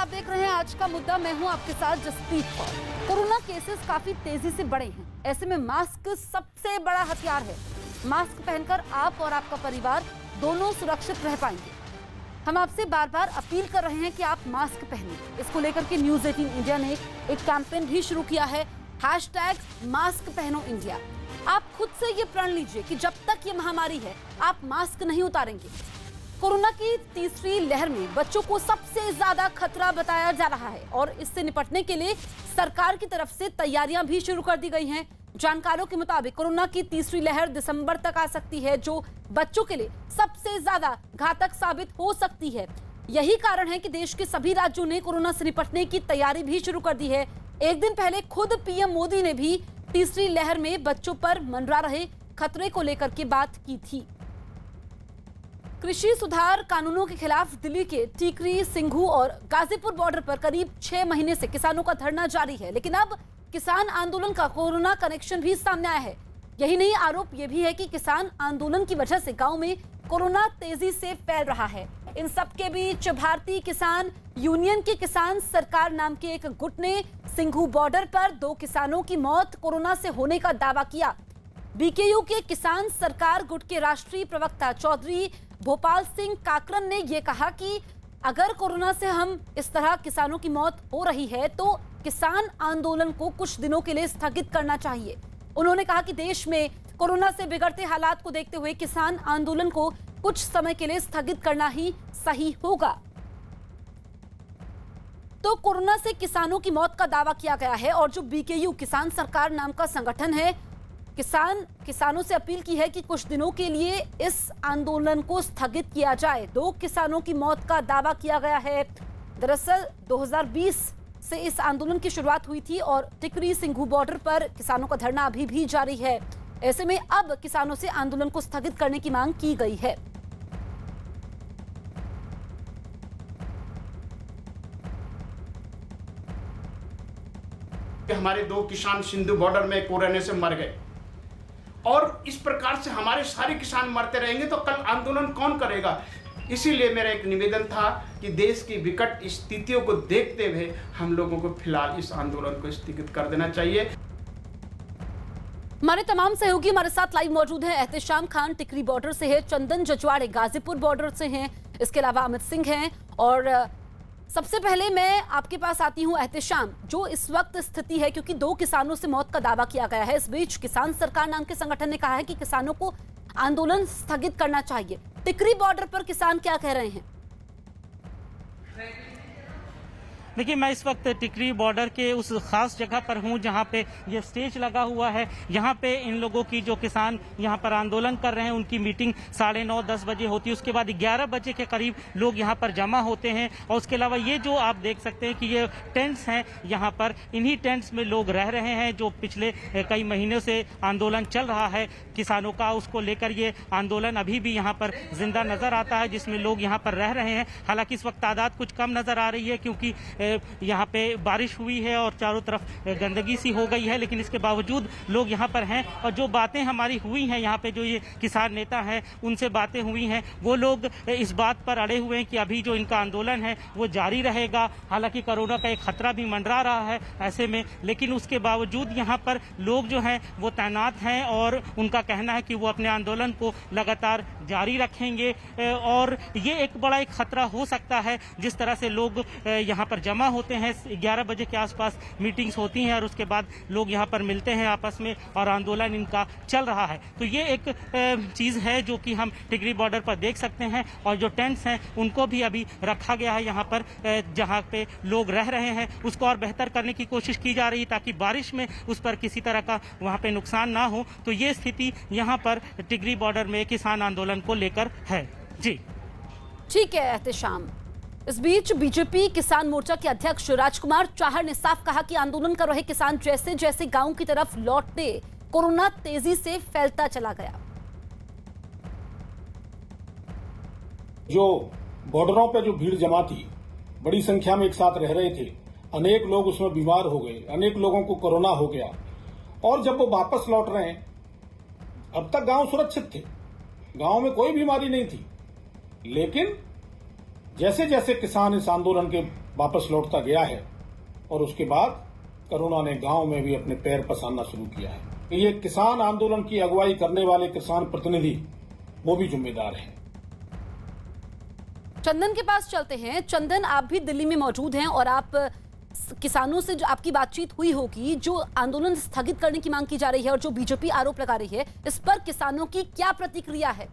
आप देख रहे हैं आज का मुद्दा। मैं हूं आपके साथ जसप्रीत कौर। कोरोना केसेस काफी तेजी से बढ़े हैं, ऐसे में मास्क सबसे बड़ा हथियार है। मास्क पहनकर आप और आपका परिवार दोनों सुरक्षित रह पाएंगे। हम आपसे बार बार अपील कर रहे हैं कि आप मास्क पहनें। इसको लेकर के न्यूज 18 इंडिया ने एक कैंपेन भी शुरू किया है, #मास्क पहनो इंडिया। आप खुद से ये प्रण लीजिए कि जब तक ये महामारी है आप मास्क नहीं उतारेंगे। कोरोना की तीसरी लहर में बच्चों को सबसे ज्यादा खतरा बताया जा रहा है और इससे निपटने के लिए सरकार की तरफ से तैयारियां भी शुरू कर दी गई हैं। जानकारों के मुताबिक कोरोना की तीसरी लहर दिसंबर तक आ सकती है, जो बच्चों के लिए सबसे ज्यादा घातक साबित हो सकती है। यही कारण है कि देश के सभी राज्यों ने कोरोना से निपटने की तैयारी भी शुरू कर दी है। एक दिन पहले खुद पीएम मोदी ने भी तीसरी लहर में बच्चों पर मंडरा रहे खतरे को लेकर के बात की थी। कृषि सुधार कानूनों के खिलाफ दिल्ली के टीकरी, सिंघू और गाजीपुर बॉर्डर पर करीब 6 महीने से किसानों का धरना जारी है, लेकिन अब किसान आंदोलन का कोरोना कनेक्शन भी सामने आया है। यही नहीं, आरोप यह भी है कि किसान आंदोलन की वजह से गांव में कोरोना तेजी से फैल रहा है। इन सबके बीच भारतीय किसान यूनियन के किसान सरकार नाम के एक गुट ने सिंघू बॉर्डर पर 2 किसानों की मौत कोरोना से होने का दावा किया। बीकेयू के किसान सरकार गुट के राष्ट्रीय प्रवक्ता चौधरी भोपाल सिंह काकरन ने यह कहा कि अगर कोरोना से हम इस तरह किसानों की मौत हो रही है तो किसान आंदोलन को कुछ दिनों के लिए स्थगित करना चाहिए। उन्होंने कहा कि देश में कोरोना से बिगड़ते हालात को देखते हुए किसान आंदोलन को कुछ समय के लिए स्थगित करना ही सही होगा। तो कोरोना से किसानों की मौत का दावा किया गया है और जो बीकेयू किसान सरकार नाम का संगठन है, किसानों से अपील की है कि कुछ दिनों के लिए इस आंदोलन को स्थगित किया जाए। 2 किसानों की मौत का दावा किया गया है। दरअसल 2020 से इस आंदोलन की शुरुआत हुई थी और टिकरी सिंघू बॉर्डर पर किसानों का धरना अभी भी जारी है। ऐसे में अब किसानों से आंदोलन को स्थगित करने की मांग की गई है। हमारे 2 किसान सिंधु बॉर्डर में कोरोना से मर गए और इस प्रकार से हमारे सारे किसान मरते रहेंगे तो कल आंदोलन कौन करेगा। इसीलिए मेरा एक निवेदन था कि देश की विकट स्थितियों को देखते हुए हम लोगों को फिलहाल इस आंदोलन को स्थगित कर देना चाहिए। हमारे तमाम सहयोगी हमारे साथ लाइव मौजूद हैं। एहतेशाम खान टिकरी बॉर्डर से है, चंदन जजवाड़े गाजीपुर बॉर्डर से हैं, इसके अलावा अमित सिंह हैं। और सबसे पहले मैं आपके पास आती हूं एहतेशाम, जो इस वक्त स्थिति है, क्योंकि 2 किसानों से मौत का दावा किया गया है। इस बीच किसान सरकार नाम के संगठन ने कहा है कि किसानों को आंदोलन स्थगित करना चाहिए। टिकरी बॉर्डर पर किसान क्या कह रहे हैं? देखिए, मैं इस वक्त टिकरी बॉर्डर के उस खास जगह पर हूं जहां पे ये स्टेज लगा हुआ है। यहां पे इन लोगों की, जो किसान यहां पर आंदोलन कर रहे हैं, उनकी मीटिंग 9:30-10 बजे होती है। उसके बाद 11 बजे के करीब लोग यहां पर जमा होते हैं। और उसके अलावा ये जो आप देख सकते हैं कि ये टेंट्स हैं यहां पर, इन्हीं टेंट्स में लोग रह रहे हैं। जो पिछले कई महीनों से आंदोलन चल रहा है किसानों का, उसको लेकर ये आंदोलन अभी भी यहाँ पर जिंदा नजर आता है, जिसमें लोग यहाँ पर रह रहे हैं। हालांकि इस वक्त तादाद कुछ कम नजर आ रही है क्योंकि यहाँ पे बारिश हुई है और चारों तरफ गंदगी सी हो गई है, लेकिन इसके बावजूद लोग यहाँ पर हैं। और जो बातें हमारी हुई हैं यहाँ पे, जो ये किसान नेता हैं उनसे बातें हुई हैं, वो लोग इस बात पर अड़े हुए हैं कि अभी जो इनका आंदोलन है वो जारी रहेगा। हालांकि कोरोना का एक खतरा भी मंडरा रहा है ऐसे में, लेकिन उसके बावजूद यहाँ पर लोग जो हैं वो तैनात हैं और उनका कहना है कि वो अपने आंदोलन को लगातार जारी रखेंगे। और ये एक बड़ा एक खतरा हो सकता है, जिस तरह से लोग यहाँ पर जमा होते हैं। 11 बजे के आसपास मीटिंग्स होती हैं और उसके बाद लोग यहाँ पर मिलते हैं आपस में और आंदोलन इनका चल रहा है। तो ये एक चीज़ है जो कि हम टिकरी बॉर्डर पर देख सकते हैं। और जो टेंट्स हैं उनको भी अभी रखा गया है यहाँ पर, जहाँ पे लोग रह रहे हैं उसको और बेहतर करने की कोशिश की जा रही है ताकि बारिश में उस पर किसी तरह का वहाँ पे नुकसान ना हो। तो ये स्थिति यहाँ पर टिकरी बॉर्डर में किसान आंदोलन को लेकर है। जी ठीक है एहतेशाम। इस बीच बीजेपी किसान मोर्चा के अध्यक्ष राजकुमार चाहर ने साफ कहा कि आंदोलन कर रहे किसान जैसे जैसे गांव की तरफ लौटते, कोरोना तेजी से फैलता चला गया। जो बॉर्डरों पे जो भीड़ जमा थी, बड़ी संख्या में एक साथ रह रहे थे, अनेक लोग उसमें बीमार हो गए, अनेक लोगों को कोरोना हो गया। और जब वो वापस लौट रहे हैं, अब तक गांव सुरक्षित थे, गांव में कोई बीमारी नहीं थी, लेकिन जैसे जैसे किसान इस आंदोलन के वापस लौटता गया है और उसके बाद कोरोना ने गांव में भी अपने पैर पसारना शुरू किया है। ये किसान आंदोलन की अगुवाई करने वाले किसान प्रतिनिधि वो भी जिम्मेदार हैं। चंदन के पास चलते हैं। चंदन, आप भी दिल्ली में मौजूद हैं और आप किसानों से जो आपकी बातचीत हुई होगी, जो आंदोलन स्थगित करने की मांग की जा रही है और जो बीजेपी आरोप लगा रही है, इस पर किसानों की क्या प्रतिक्रिया है?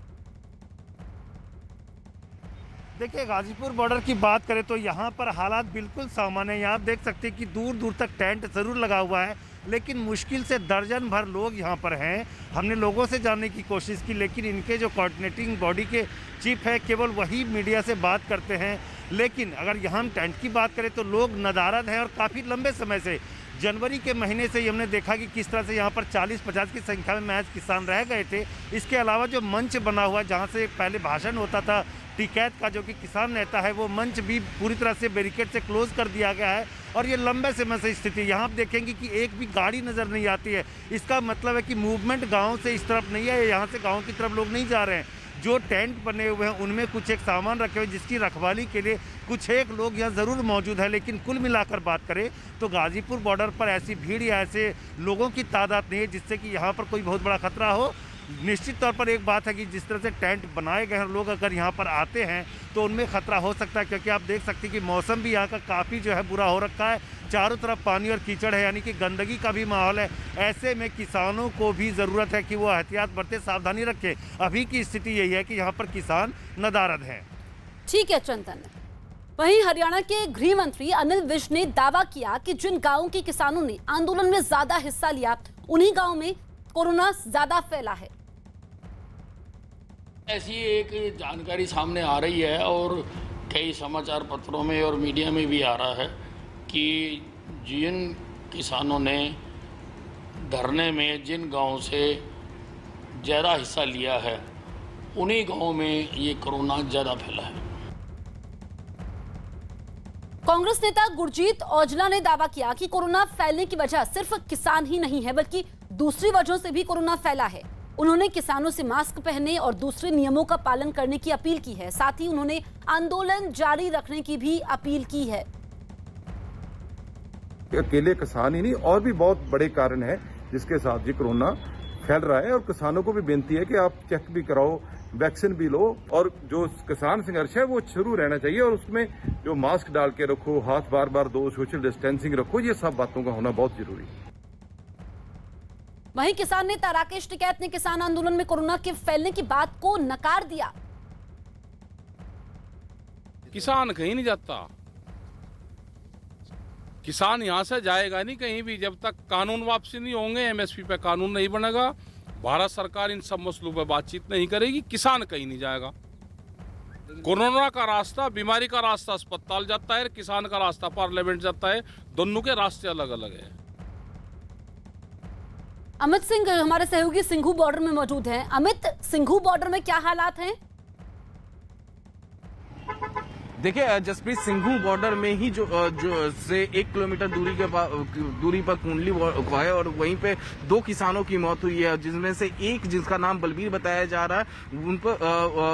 देखिए, गाजीपुर बॉर्डर की बात करें तो यहाँ पर हालात बिल्कुल सामान्य है। आप देख सकते हैं कि दूर दूर तक टेंट जरूर लगा हुआ है, लेकिन मुश्किल से दर्जन भर लोग यहाँ पर हैं। हमने लोगों से जानने की कोशिश की, लेकिन इनके जो कोऑर्डिनेटिंग बॉडी के चीफ है केवल वही मीडिया से बात करते हैं। लेकिन अगर यहाँ हम टेंट की बात करें तो लोग नदारद हैं और काफ़ी लंबे समय से, जनवरी के महीने से हमने देखा कि किस तरह से यहाँ पर 40-50 की संख्या में महज किसान रह गए थे। इसके अलावा जो मंच बना हुआ है जहाँ से पहले भाषण होता था टिकैत का, जो कि किसान नेता है, वो मंच भी पूरी तरह से बैरिकेड से क्लोज कर दिया गया है और ये लंबे समय से स्थिति। यहाँ आप देखेंगे कि एक भी गाड़ी नज़र नहीं आती है। इसका मतलब है कि मूवमेंट गांव से इस तरफ नहीं है, यहाँ से गांव की तरफ लोग नहीं जा रहे हैं। जो टेंट बने हुए हैं उनमें कुछ एक सामान रखे हुए जिसकी रखवाली के लिए कुछ एक लोग यहाँ ज़रूर मौजूद है, लेकिन कुल मिलाकर बात करें तो गाजीपुर बॉर्डर पर ऐसी भीड़ या ऐसे लोगों की तादाद नहीं है जिससे कि यहाँ पर कोई बहुत बड़ा खतरा हो। निश्चित तौर पर एक बात है कि जिस तरह से टेंट बनाए गए हैं, लोग अगर यहाँ पर आते हैं तो उनमें खतरा हो सकता है, क्योंकि आप देख सकते हैं कि मौसम भी यहाँ का काफ़ी जो है बुरा हो रखा है। चारों तरफ पानी और कीचड़ है, यानी कि गंदगी का भी माहौल है। ऐसे में किसानों को भी ज़रूरत है कि वो एहतियात बरते, सावधानी रखें। अभी की स्थिति यही है कि यहाँ पर किसान नदारद हैं। ठीक है चंदन। वहीं हरियाणा के गृह मंत्री अनिल विज ने दावा किया कि जिन गांवों के किसानों ने आंदोलन में ज्यादा हिस्सा लिया, उन्हीं गांवों में कोरोना ज्यादा फैला है। ऐसी एक जानकारी सामने आ रही है और कई समाचार पत्रों में और मीडिया में भी आ रहा है कि जिन किसानों ने धरने में जिन गांवों से ज़्यादा हिस्सा लिया है, उन्हीं गांवों में ये कोरोना ज़्यादा फैला है। कांग्रेस नेता गुरजीत औजला ने दावा किया कि कोरोना फैलने की वजह सिर्फ किसान ही नहीं है, बल्कि दूसरी वजहों से भी कोरोना फैला है। उन्होंने किसानों से मास्क पहनने और दूसरे नियमों का पालन करने की अपील की है। साथ ही उन्होंने आंदोलन जारी रखने की भी अपील की है। अकेले किसान ही नहीं, और भी बहुत बड़े कारण हैं जिसके साथ ये कोरोना फैल रहा है। और किसानों को भी बेनती है कि आप चेक भी कराओ, वैक्सीन भी लो, और जो किसान संघर्ष है वो शुरू रहना चाहिए। और उसमें जो मास्क डाल के रखो, हाथ बार बार धो, सोशल डिस्टेंसिंग रखो, ये सब बातों का होना बहुत जरूरी है। वहीं किसान नेता राकेश टिकैत ने किसान आंदोलन में कोरोना के फैलने की बात को नकार दिया। किसान कहीं नहीं जाता, किसान यहां से जाएगा नहीं कहीं भी जब तक कानून वापसी नहीं होंगे, एमएसपी पे कानून नहीं बनेगा, भारत सरकार इन सब मसलों पर बातचीत नहीं करेगी, किसान कहीं नहीं जाएगा। कोरोना का रास्ता, बीमारी का रास्ता अस्पताल जाता है, किसान का रास्ता पार्लियामेंट जाता है। दोनों के रास्ते अलग अलग है। अमित सिंह हमारे सहयोगी सिंघू बॉर्डर में मौजूद हैं। अमित, सिंघू बॉर्डर में क्या हालात हैं? देखिए जसप्रीत, सिंघू बॉर्डर में ही जो से 1 किलोमीटर दूरी पर कुंडली है और वहीं पे 2 किसानों की मौत हुई है, जिसमें से एक जिसका नाम बलबीर बताया जा रहा है,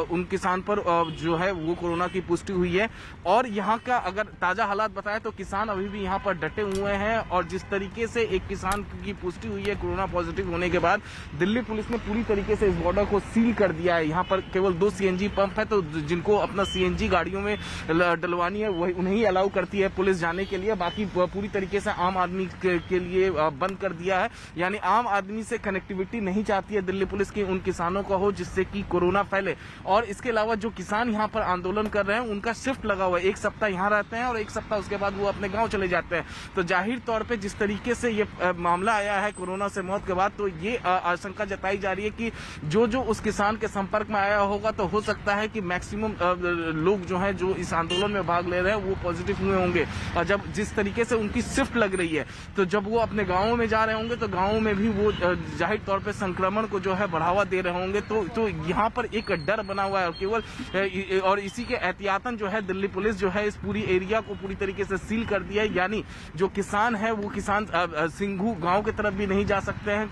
उन किसान पर जो है वो कोरोना की पुष्टि हुई है। और यहाँ का अगर ताजा हालात बताए तो किसान अभी भी यहाँ पर डटे हुए हैं। और जिस तरीके से एक किसान की पुष्टि हुई है कोरोना पॉजिटिव होने के बाद, दिल्ली पुलिस ने पूरी तरीके से इस बॉर्डर को सील कर दिया है। यहाँ पर केवल 2 सीएनजी पंप है, तो जिनको अपना सीएनजी गाड़ियों में डलवानी है वही उन्हें अलाउ करती है पुलिस जाने के लिए। बाकी पूरी तरीके से आम आदमी के लिए बंद कर दिया है। यानी आम आदमी से कनेक्टिविटी नहीं चाहती है दिल्ली पुलिस की उन किसानों का हो जिससे कि कोरोना फैले। और इसके अलावा जो किसान यहाँ पर आंदोलन कर रहे हैं उनका शिफ्ट लगा हुआ है, 1 सप्ताह यहाँ रहते हैं और 1 सप्ताह उसके बाद वो अपने गाँव चले जाते हैं। तो जाहिर तौर पर जिस तरीके से ये मामला आया है कोरोना से मौत के बाद, तो ये आशंका जताई जा रही है कि जो उस किसान के संपर्क में आया होगा तो हो सकता है कि मैक्सिमम लोग जो है जो इस आंदोलन में भाग ले रहे हैं वो पॉजिटिव हुए होंगे। और जब जिस तरीके से उनकी शिफ्ट लग रही है, तो जब वो अपने गांवों में जा रहे होंगे तो गांवों में भी वो जाहिर तौर पे संक्रमण को जो है बढ़ावा दे रहे होंगे। तो यहाँ पर एक डर बना हुआ है केवल, और इसी के एहतियातन जो है दिल्ली पुलिस जो है इस पूरी एरिया को पूरी तरीके से सील कर दिया है। यानी जो किसान है वो किसान सिंघू गाँव की तरफ भी नहीं जा सकते हैं।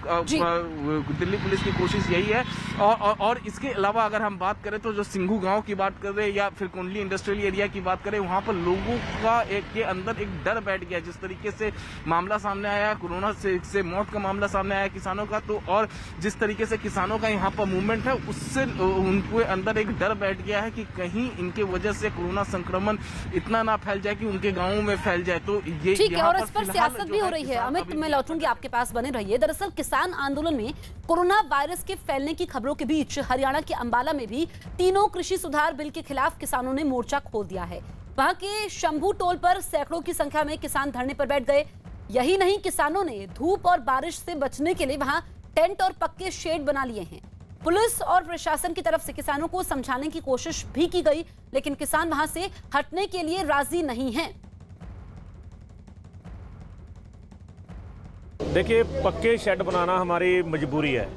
दिल्ली पुलिस की कोशिश यही है। और इसके अलावा अगर हम बात करें तो जो सिंघू गाँव की बात कर रहे हैं या फिर कुंडली इंडस्ट्रियल एरिया की बात करें, वहां पर लोगों का के अंदर एक डर बैठ गया। जिस तरीके से मामला सामने आया, कोरोना से मौत का मामला सामने आया किसानों का, तो और जिस तरीके से किसानों का यहाँ पर मूवमेंट है, उससे उनके अंदर एक डर बैठ गया है कि कहीं इनके वजह से कोरोना संक्रमण इतना ना फैल जाए कि उनके गाँवों में फैल जाए। तो ये ठीक है, और इस पर सियासत भी हो रही है। अमित, मैं लौटूंगी आपके पास, बने रहिए। दरअसल किसान आंदोलन में कोरोना वायरस के फैलने की खबरों के बीच हरियाणा के अंबाला में भी तीनों कृषि सुधार बिल के खिलाफ किसानों ने मोर्चा खोल दिया है। वहां के शंभू टोल पर सैकड़ों की संख्या में किसान धरने पर बैठ गए। यही नहीं, किसानों ने धूप और बारिश से बचने के लिए वहां टेंट और पक्के शेड बना लिए हैं। पुलिस और प्रशासन की तरफ से किसानों को समझाने की कोशिश भी की गई, लेकिन किसान वहां से हटने के लिए राजी नहीं हैं। देखिए, पक्के शेड बनाना हमारी मजबूरी है।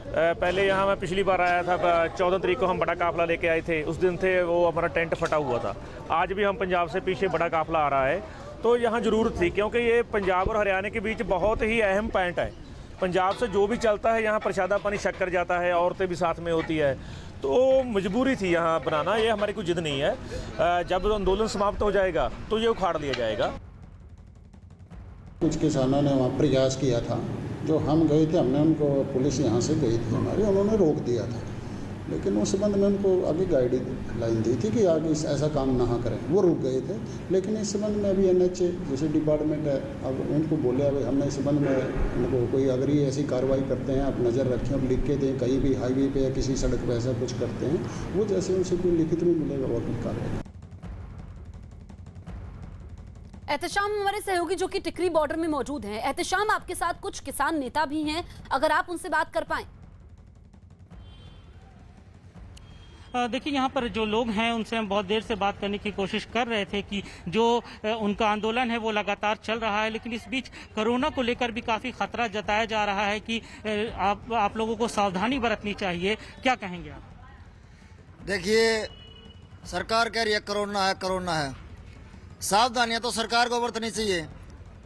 पहले यहाँ मैं पिछली बार आया था, 14 तारीख को हम बड़ा काफिला लेके आए थे। उस दिन थे वो हमारा टेंट फटा हुआ था। आज भी हम पंजाब से पीछे बड़ा काफिला आ रहा है, तो यहाँ ज़रूरत थी, क्योंकि ये पंजाब और हरियाणा के बीच बहुत ही अहम पॉइंट है। पंजाब से जो भी चलता है यहाँ प्रसादा पानी शक्कर जाता है, औरतें भी साथ में होती है, तो मजबूरी थी यहाँ बनाना। ये हमारी कोई जिद नहीं है। जब आंदोलन समाप्त हो जाएगा तो ये उखाड़ लिया जाएगा। कुछ किसानों ने वहाँ प्रयास किया था, जो हम गए थे, हमने उनको, पुलिस यहाँ से गई थी हमारी, उन्होंने रोक दिया था। लेकिन उस संबंध में उनको आगे गाइडलाइन दी थी कि आगे ऐसा काम ना करें, वो रुक गए थे। लेकिन इस संबंध में अभी NHA जैसे डिपार्टमेंट है, अब उनको बोले, अब हमने इस संबंध में उनको कोई अगर ये ऐसी कार्रवाई करते हैं, आप नज़र रखें, अब लिख के दें, कहीं भी हाईवे पे या किसी सड़क पर ऐसा कुछ करते हैं, वो जैसे उनसे कोई लिखित में मिलेगा वो अपनी कार्रवाई। एहतशाम हमारे सहयोगी जो कि टिकरी बॉर्डर में मौजूद हैं। एहतशाम, आपके साथ कुछ किसान नेता भी हैं, अगर आप उनसे बात कर पाएं। देखिए, यहाँ पर जो लोग हैं उनसे हम बहुत देर से बात करने की कोशिश कर रहे थे कि जो उनका आंदोलन है वो लगातार चल रहा है, लेकिन इस बीच कोरोना को लेकर भी काफ़ी खतरा जताया जा रहा है कि आप लोगों को सावधानी बरतनी चाहिए। क्या कहेंगे आप? देखिए, सरकार कह रही है कोरोना है, कोरोना है। सावधानियां तो सरकार को बरतनी चाहिए।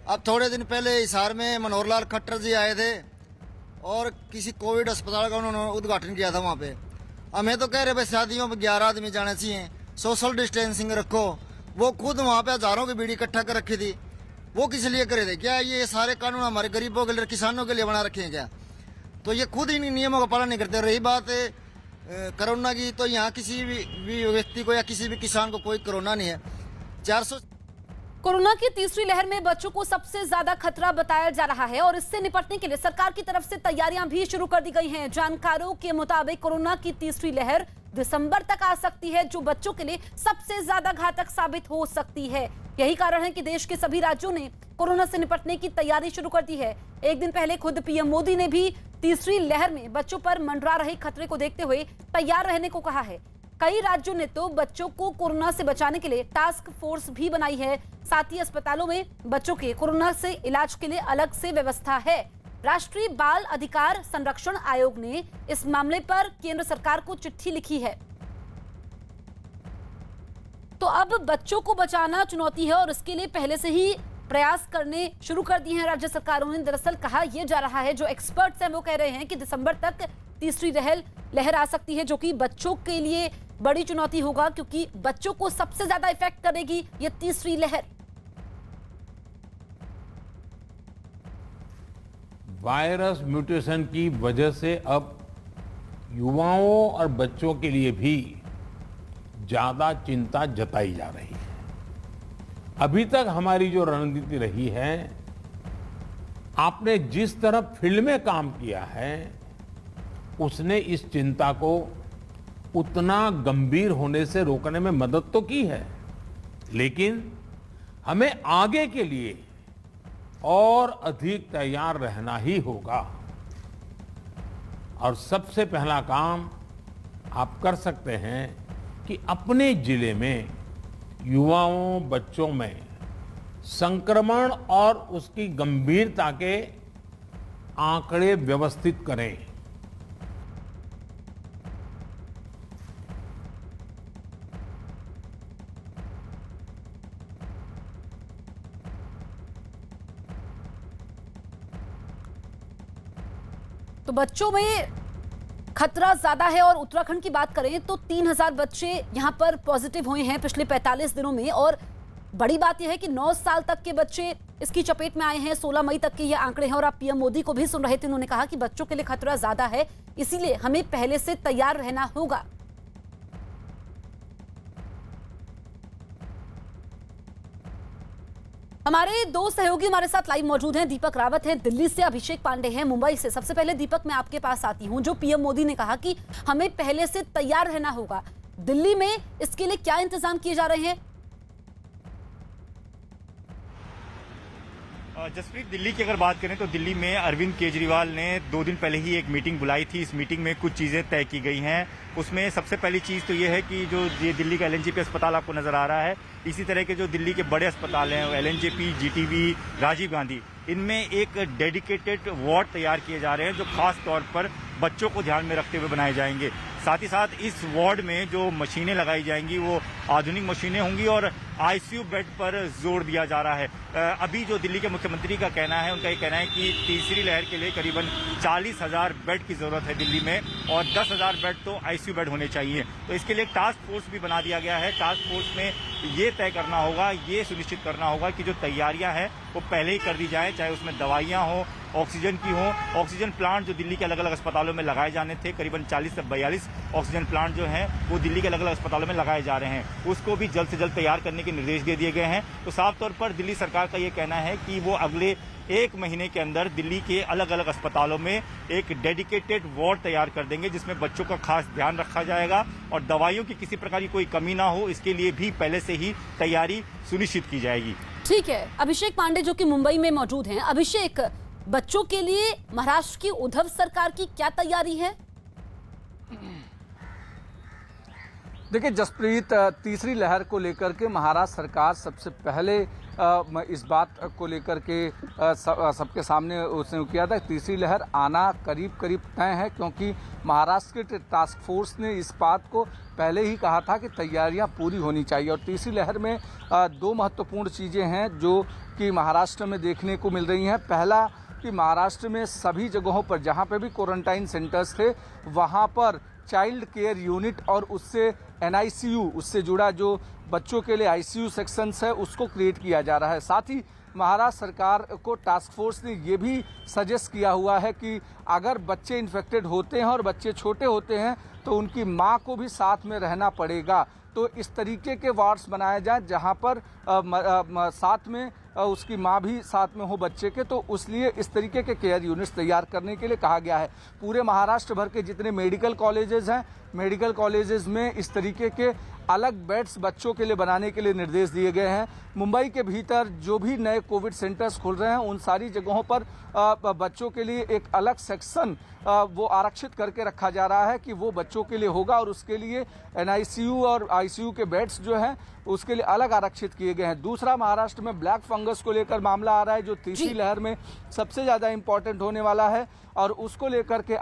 अब थोड़े दिन पहले हिसार में मनोहर लाल खट्टर जी आए थे और किसी कोविड अस्पताल का उन्होंने उद्घाटन किया था। वहाँ पे हमें तो कह रहे भाई शादियों में 11 आदमी जाने चाहिए, सोशल डिस्टेंसिंग रखो। वो खुद वहाँ पे हजारों की भीड़ इकट्ठा कर रखी थी। वो किस लिए करे थे? क्या ये सारे कानून हमारे गरीबों के लिए, किसानों के लिए बना रखे हैं क्या? तो ये खुद इन नियमों का पालन नहीं करते। रही बात कोरोना की, तो यहाँ किसी भी व्यक्ति को या किसी भी किसान को कोई कोरोना नहीं है। 400 कोरोना की तीसरी लहर में बच्चों को सबसे ज्यादा खतरा बताया जा रहा है और इससे निपटने के लिए सरकार की तरफ से तैयारियां भी शुरू कर दी गई हैं। जानकारों के मुताबिक कोरोना की तीसरी लहर दिसंबर तक आ सकती है, जो बच्चों के लिए सबसे ज्यादा घातक साबित हो सकती है। यही कारण है कि देश के सभी राज्यों ने कोरोना से निपटने की तैयारी शुरू कर दी है। एक दिन पहले खुद पीएम मोदी ने भी तीसरी लहर में बच्चों पर मंडरा रहे खतरे को देखते हुए तैयार रहने को कहा है। कई राज्यों ने तो बच्चों को कोरोना से बचाने के लिए टास्क फोर्स भी बनाई है। साथ ही अस्पतालों में बच्चों के कोरोना से इलाज के लिए अलग से व्यवस्था है। राष्ट्रीय बाल अधिकार संरक्षण आयोग ने इस मामले पर केंद्र सरकार को चिट्ठी लिखी है। तो अब बच्चों को बचाना चुनौती है और इसके लिए पहले से ही प्रयास करने शुरू कर दिए हैं राज्य सरकारों ने। दरअसल कहा यह जा रहा है, जो एक्सपर्ट्स हैं वो कह रहे हैं कि दिसंबर तक तीसरी लहर आ सकती है, जो कि बच्चों के लिए बड़ी चुनौती होगा, क्योंकि बच्चों को सबसे ज्यादा इफेक्ट करेगी ये तीसरी लहर। वायरस म्यूटेशन की वजह से अब युवाओं और बच्चों के लिए भी ज्यादा चिंता जताई जा रही है। अभी तक हमारी जो रणनीति रही है, आपने जिस तरह फील्ड में काम किया है, उसने इस चिंता को उतना गंभीर होने से रोकने में मदद तो की है, लेकिन हमें आगे के लिए और अधिक तैयार रहना ही होगा। और सबसे पहला काम आप कर सकते हैं कि अपने जिले में युवाओं, बच्चों में संक्रमण और उसकी गंभीरता के आंकड़े व्यवस्थित करें। तो बच्चों में खतरा ज्यादा है। और उत्तराखंड की बात करें तो 3000 बच्चे यहां पर पॉजिटिव हुए हैं पिछले 45 दिनों में। और बड़ी बात यह है कि 9 साल तक के बच्चे इसकी चपेट में आए हैं। 16 मई तक के ये आंकड़े हैं। और आप पीएम मोदी को भी सुन रहे थे, उन्होंने कहा कि बच्चों के लिए खतरा ज्यादा है, इसीलिए हमें पहले से तैयार रहना होगा। हमारे दो सहयोगी हमारे साथ लाइव मौजूद हैं। दीपक रावत हैं दिल्ली से, अभिषेक पांडे हैं मुंबई से। सबसे पहले दीपक, मैं आपके पास आती हूं। जो पीएम मोदी ने कहा कि हमें पहले से तैयार रहना होगा, दिल्ली में इसके लिए क्या इंतजाम किए जा रहे हैं? जसप्रीत, दिल्ली की अगर बात करें तो दिल्ली में अरविंद केजरीवाल ने 2 दिन पहले ही एक मीटिंग बुलाई थी। इस मीटिंग में कुछ चीज़ें तय की गई हैं। उसमें सबसे पहली चीज़ तो ये है कि जो ये दिल्ली का एलएनजेपी अस्पताल आपको नज़र आ रहा है, इसी तरह के जो दिल्ली के बड़े अस्पताल हैं, एलएनजेपी, जीटीबी, राजीव गांधी, इनमें एक डेडिकेटेड वार्ड तैयार किए जा रहे हैं जो खास तौर पर बच्चों को ध्यान में रखते हुए बनाए जाएंगे। साथ ही साथ इस वार्ड में जो मशीनें लगाई जाएंगी वो आधुनिक मशीनें होंगी और आईसीयू बेड पर जोर दिया जा रहा है। अभी जो दिल्ली के मुख्यमंत्री का कहना है, उनका ये कहना है कि तीसरी लहर के लिए करीबन 40,000 बेड की जरूरत है दिल्ली में और 10,000 बेड तो आईसीयू बेड होने चाहिए। तो इसके लिए एक टास्क फोर्स भी बना दिया गया है। टास्क फोर्स में ये तय करना होगा, ये सुनिश्चित करना होगा कि जो तैयारियां हैं वो पहले ही कर दी जाए, चाहे उसमें दवाइयां हो, ऑक्सीजन की हो। ऑक्सीजन प्लांट जो दिल्ली के अलग अलग अस्पतालों में लगाए जाने थे, करीबन 40 से 42 ऑक्सीजन प्लांट जो हैं वो दिल्ली के अलग अलग अस्पतालों में लगाए जा रहे हैं, उसको भी जल्द से जल्द तैयार करने के निर्देश दे दिए गए हैं। तो साफ तौर पर दिल्ली सरकार का ये कहना है कि वो अगले 1 महीने के अंदर दिल्ली के अलग अलग अस्पतालों में एक डेडिकेटेड वार्ड तैयार कर देंगे जिसमें बच्चों का खास ध्यान रखा जाएगा और दवाइयों की किसी प्रकार की कोई कमी ना हो, इसके लिए भी पहले से ही तैयारी सुनिश्चित की जाएगी। ठीक है, अभिषेक पांडे जो कि मुंबई में मौजूद हैं। अभिषेक, बच्चों के लिए महाराष्ट्र की उद्धव सरकार की क्या तैयारी है? देखिए जसप्रीत, तीसरी लहर को लेकर के महाराष्ट्र सरकार सबसे पहले इस बात को लेकर के सबके सामने उसने किया था। तीसरी लहर आना करीब करीब तय है, क्योंकि महाराष्ट्र के टास्क फोर्स ने इस बात को पहले ही कहा था कि तैयारियां पूरी होनी चाहिए। और तीसरी लहर में 2 महत्वपूर्ण चीज़ें हैं जो कि महाराष्ट्र में देखने को मिल रही हैं। पहला कि महाराष्ट्र में सभी जगहों पर जहां पे भी क्वारंटाइन सेंटर्स थे वहां पर चाइल्ड केयर यूनिट और उससे एनआईसीयू, उससे जुड़ा जो बच्चों के लिए आईसीयू सेक्शंस है, उसको क्रिएट किया जा रहा है। साथ ही महाराष्ट्र सरकार को टास्क फोर्स ने ये भी सजेस्ट किया हुआ है कि अगर बच्चे इन्फेक्टेड होते हैं और बच्चे छोटे होते हैं तो उनकी माँ को भी साथ में रहना पड़ेगा। तो इस तरीके के वार्ड्स बनाए जाएं जहां पर साथ में उसकी माँ भी साथ में हो बच्चे के, तो उसलिए इस तरीके के केयर यूनिट्स तैयार करने के लिए कहा गया है। पूरे महाराष्ट्र भर के जितने मेडिकल कॉलेजेस हैं, मेडिकल कॉलेजेस में इस तरीके के अलग बेड्स बच्चों के लिए बनाने के लिए निर्देश दिए गए हैं। मुंबई के भीतर जो भी नए कोविड सेंटर्स खुल रहे हैं उन सारी जगहों पर बच्चों के लिए एक अलग सेक्शन वो आरक्षित करके रखा जा रहा है कि वो बच्चों के लिए होगा और उसके लिए एनआईसीयू और आईसीयू के बेड्स जो हैं उसके लिए अलग आरक्षित किए गए हैं। दूसरा, महाराष्ट्र में ब्लैक फंगस को लेकर मामला आ रहा है जो तीसरी लहर में सबसे ज़्यादा इम्पोर्टेंट होने वाला है और उसको लेकर के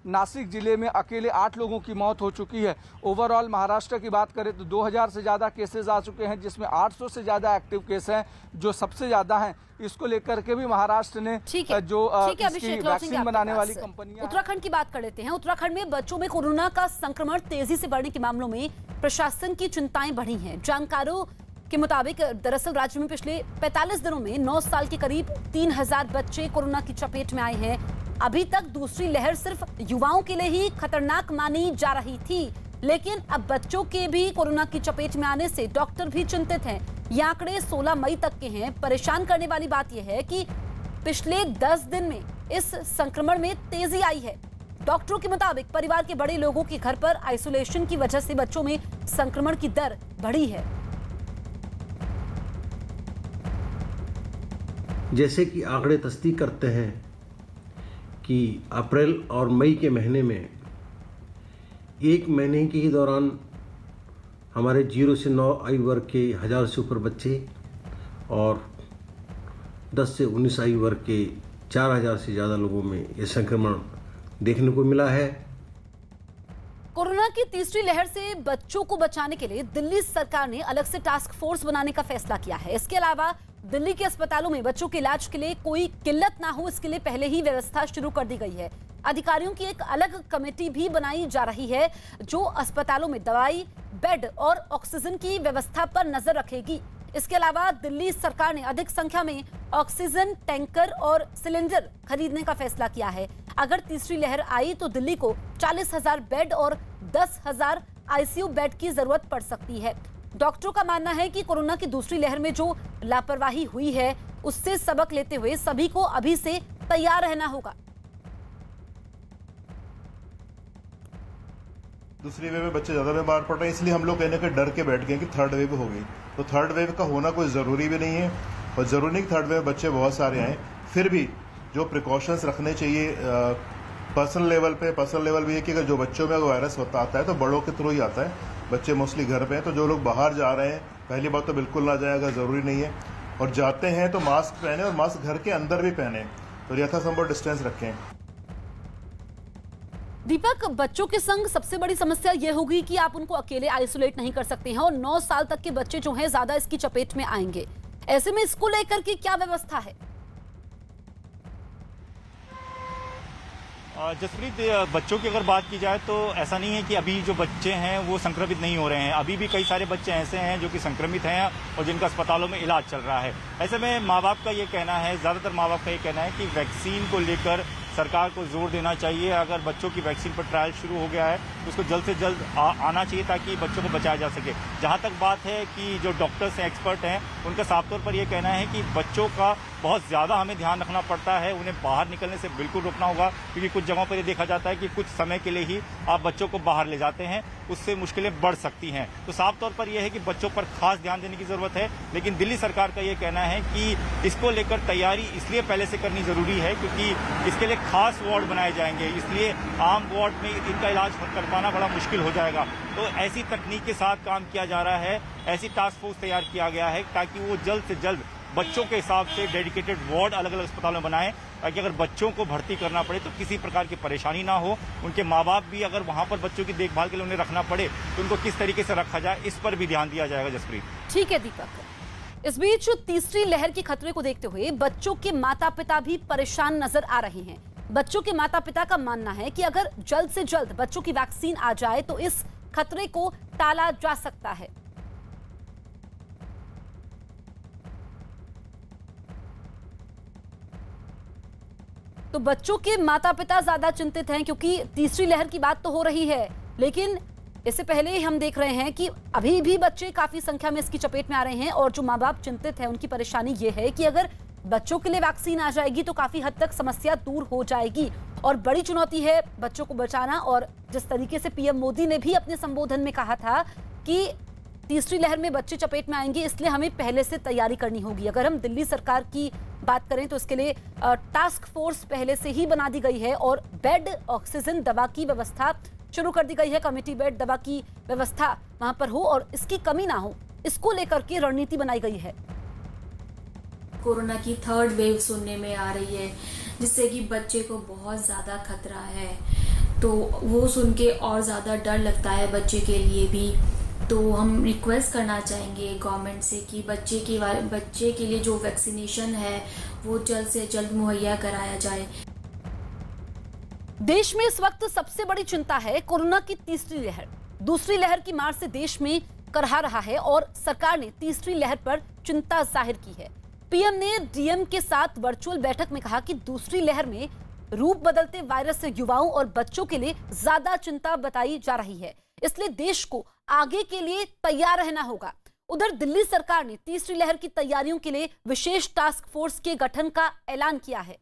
नासिक जिले में अकेले 8 लोगों की मौत हो चुकी है। ओवरऑल महाराष्ट्र की बात करें तो 2000 से ज़्यादा केसेस आ चुके हैं, जिसमें 800 से ज़्यादा एक्टिव केस हैं जो सबसे ज़्यादा हैं। इसको लेकर के भी महाराष्ट्र ने जो इसकी वैक्सीन बनाने वाली कंपनियां, उत्तराखंड की बात कर लेते हैं। उत्तराखंड में बच्चों में कोरोना का संक्रमण तेजी से बढ़ने के मामलों में प्रशासन की चिंताएं बढ़ी हैं। जानकारों के मुताबिक दरअसल राज्य में पिछले 45 दिनों में 9 साल के करीब 3000 बच्चे कोरोना की चपेट में आए हैं। अभी तक दूसरी लहर सिर्फ युवाओं के लिए ही खतरनाक मानी जा रही थी, लेकिन अब बच्चों के भी कोरोना की चपेट में आने से डॉक्टर भी चिंतित हैं। ये आंकड़े 16 मई तक के हैं। परेशान करने वाली बात यह है कि पिछले 10 दिन में इस संक्रमण में तेजी आई है। डॉक्टरों के मुताबिक परिवार के बड़े लोगों के घर पर आइसोलेशन की वजह से बच्चों में संक्रमण की दर बढ़ी है। जैसे कि आंकड़े तस्दीक करते हैं कि अप्रैल और मई के महीने में 1 महीने के ही दौरान हमारे 0 से 9 आयु वर्ग के 1000 से ऊपर बच्चे और 10 से 19 आयु वर्ग के 4000 से ज़्यादा लोगों में ये संक्रमण देखने को मिला है। कोरोना की तीसरी लहर से बच्चों को बचाने के लिए दिल्ली सरकार ने अलग से टास्क फोर्स बनाने का फैसला किया है। इसके अलावा दिल्ली के अस्पतालों में बच्चों के इलाज के लिए कोई किल्लत ना हो, इसके लिए पहले ही व्यवस्था शुरू कर दी गई है। अधिकारियों की एक अलग कमेटी भी बनाई जा रही है जो अस्पतालों में दवाई, बेड और ऑक्सीजन की व्यवस्था पर नजर रखेगी। इसके अलावा दिल्ली सरकार ने अधिक संख्या में ऑक्सीजन टैंकर और सिलेंडर खरीदने का फैसला किया है। अगर तीसरी लहर आई तो दिल्ली को 40,000 बेड और 10,000 आईसीयू बेड की जरूरत पड़ सकती है। डॉक्टरों का मानना है कि कोरोना की दूसरी लहर में जो लापरवाही हुई है उससे सबक लेते हुए सभी को अभी से तैयार रहना होगा। दूसरी वेव में बच्चे ज्यादा बीमार पड़ रहे हैं, इसलिए हम लोग कहने के डर के बैठ गए कि थर्ड वेव होगी। तो थर्ड वेव का होना कोई जरूरी भी नहीं है और जरूरी नहीं कि थर्ड वेव बच्चे बहुत सारे आए। फिर भी जो प्रिकॉशंस रखने चाहिए पर्सनल लेवल भी है कि अगर जो बच्चों में वायरस होता आता है तो बड़ों के थ्रू ही आता है। बच्चे मोस्टली घर पे हैं, तो जो लोग बाहर जा रहे हैं पहली बात तो बिल्कुल ना जाए अगर जरूरी नहीं है, और जाते हैं तो मास्क पहने और मास्क घर के अंदर भी पहने और यथासंभव डिस्टेंस रखें। दीपक, बच्चों के संग सबसे बड़ी समस्या यह होगी कि आप उनको अकेले आइसोलेट नहीं कर सकते हैं और 9 साल तक के बच्चे जो हैं ज्यादा इसकी चपेट में आएंगे। ऐसे में इसको लेकर के क्या व्यवस्था है? जसप्रीत, बच्चों की अगर बात की जाए तो ऐसा नहीं है कि अभी जो बच्चे हैं वो संक्रमित नहीं हो रहे हैं। अभी भी कई सारे बच्चे ऐसे हैं जो कि संक्रमित हैं और जिनका अस्पतालों में इलाज चल रहा है। ऐसे में माँ बाप का ये कहना है, ज़्यादातर माँ बाप का ये कहना है कि वैक्सीन को लेकर सरकार को जोर देना चाहिए। अगर बच्चों की वैक्सीन पर ट्रायल शुरू हो गया है तो उसको जल्द से जल्द आना चाहिए ताकि बच्चों को बचाया जा सके। जहाँ तक बात है कि जो डॉक्टर्स हैं, एक्सपर्ट हैं, उनका साफ तौर पर यह कहना है कि बच्चों का बहुत ज़्यादा हमें ध्यान रखना पड़ता है, उन्हें बाहर निकलने से बिल्कुल रोकना होगा, क्योंकि कुछ जगहों पर ये देखा जाता है कि कुछ समय के लिए ही आप बच्चों को बाहर ले जाते हैं, उससे मुश्किलें बढ़ सकती हैं। तो साफ तौर पर यह है कि बच्चों पर खास ध्यान देने की जरूरत है। लेकिन दिल्ली सरकार का ये कहना है कि इसको लेकर तैयारी इसलिए पहले से करनी जरूरी है क्योंकि इसके लिए खास वार्ड बनाए जाएंगे, इसलिए आम वार्ड में इनका इलाज कर पाना बड़ा मुश्किल हो जाएगा। तो ऐसी तकनीक के साथ काम किया जा रहा है, ऐसी टास्क फोर्स तैयार किया गया है ताकि वो जल्द से जल्द बच्चों के हिसाब से डेडिकेटेड वार्ड अलग अलग अस्पतालों में बनाएं, ताकि अगर बच्चों को भर्ती करना पड़े तो किसी प्रकार की परेशानी ना हो। उनके माँ बाप भी अगर वहां पर बच्चों की देखभाल के लिए उन्हें रखना पड़े तो उनको किस तरीके से रखा जाए, इस पर भी ध्यान दिया जाएगा। जसप्रीत, ठीक है दीपक। इस बीच तीसरी लहर के खतरे को देखते हुए बच्चों के माता पिता भी परेशान नजर आ रहे हैं। बच्चों के माता पिता का मानना है कि अगर जल्द से जल्द बच्चों की वैक्सीन आ जाए तो इस खतरे को टाला जा सकता है। तो बच्चों के माता पिता ज्यादा चिंतित हैं क्योंकि तीसरी लहर की बात तो हो रही है, लेकिन इससे पहले हम देख रहे हैं कि अभी भी बच्चे काफी संख्या में इसकी चपेट में आ रहे हैं और जो माँ बाप चिंतित हैं उनकी परेशानी ये है कि अगर बच्चों के लिए वैक्सीन आ जाएगी तो काफी हद तक समस्या दूर हो जाएगी। और बड़ी चुनौती है बच्चों को बचाना। और जिस तरीके से पीएम मोदी ने भी अपने संबोधन में कहा था कि तीसरी लहर में बच्चे चपेट में आएंगे, इसलिए हमें पहले से तैयारी करनी होगी। अगर हम दिल्ली सरकार की बात करें तो इसके लिए टास्क फोर्स पहले से ही बना दी गई है और बेड, ऑक्सीजन, दवा की व्यवस्था शुरू कर दी गई है। कमेटी बेड, दवा की व्यवस्था वहां पर हो और इसकी कमी ना हो, इसको लेकर के रणनीति बनाई गई है। कोरोना की थर्ड वेव सुनने में आ रही है जिससे कि बच्चे को बहुत ज़्यादा खतरा है, तो वो सुन के और ज़्यादा डर लगता है बच्चे के लिए भी। तो हम रिक्वेस्ट करना चाहेंगे गवर्नमेंट से कि बच्चे के लिए जो वैक्सीनेशन है वो जल्द से जल्द मुहैया कराया जाए। देश में इस वक्त सबसे बड़ी चिंता है कोरोना की तीसरी लहर। दूसरी लहर की मार से देश में करहा रहा है और सरकार ने तीसरी लहर पर चिंता जाहिर की है। पीएम ने डीएम के साथ वर्चुअल बैठक में कहा कि दूसरी लहर में रूप बदलते वायरस से युवाओं और बच्चों के लिए ज्यादा चिंता बताई जा रही है, इसलिए देश को आगे के लिए तैयार रहना होगा। उधर दिल्ली सरकार ने तीसरी लहर की तैयारियों के लिए विशेष टास्क फोर्स के गठन का ऐलान किया है।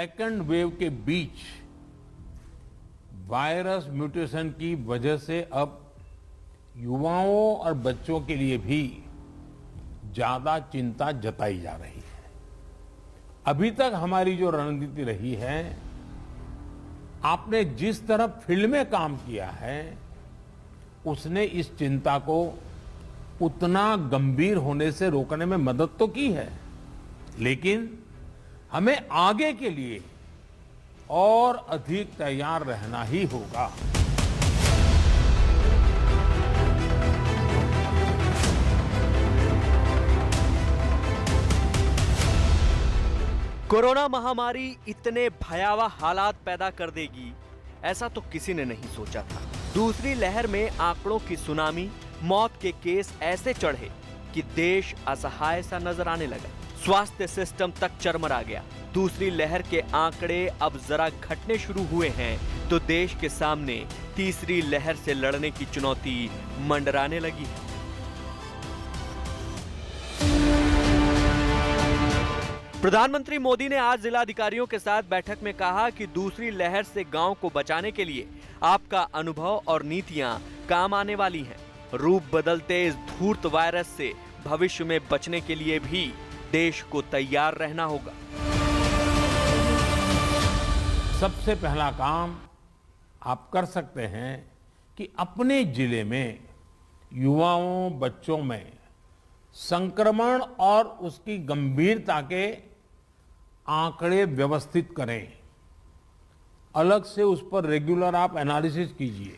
सेकंड वेव के बीच वायरस म्यूटेशन की वजह से अब युवाओं और बच्चों के लिए भी ज्यादा चिंता जताई जा रही है। अभी तक हमारी जो रणनीति रही है, आपने जिस तरह फील्ड में काम किया है, उसने इस चिंता को उतना गंभीर होने से रोकने में मदद तो की है, लेकिन हमें आगे के लिए और अधिक तैयार रहना ही होगा। कोरोना महामारी इतने भयावह हालात पैदा कर देगी, ऐसा तो किसी ने नहीं सोचा था। दूसरी लहर में आंकड़ों की सुनामी, मौत के केस ऐसे चढ़े कि देश असहाय सा नजर आने लगा। स्वास्थ्य सिस्टम तक चरमरा गया। दूसरी लहर के आंकड़े अब जरा घटने शुरू हुए हैं तो देश के सामने तीसरी लहर से लड़ने की चुनौती मंडराने लगी है। प्रधानमंत्री मोदी ने आज जिलाधिकारियों के साथ बैठक में कहा कि दूसरी लहर से गांव को बचाने के लिए आपका अनुभव और नीतियां काम आने वाली हैं। रूप बदलते इस धूर्त वायरस से भविष्य में बचने के लिए भी देश को तैयार रहना होगा। सबसे पहला काम आप कर सकते हैं कि अपने जिले में युवाओं, बच्चों में संक्रमण और उसकी गंभीरता के आंकड़े व्यवस्थित करें। अलग से उस पर रेगुलर आप एनालिसिस कीजिए।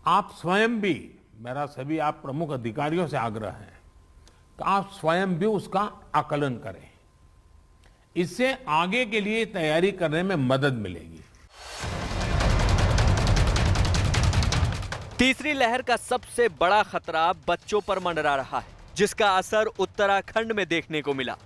आप स्वयं भी, मेरा सभी आप प्रमुख अधिकारियों से आग्रह है कि आप स्वयं भी उसका आकलन करें। इससे आगे के लिए तैयारी करने में मदद मिलेगी। तीसरी लहर का सबसे बड़ा खतरा बच्चों पर मंडरा रहा है, जिसका असर उत्तराखंड में देखने को मिला।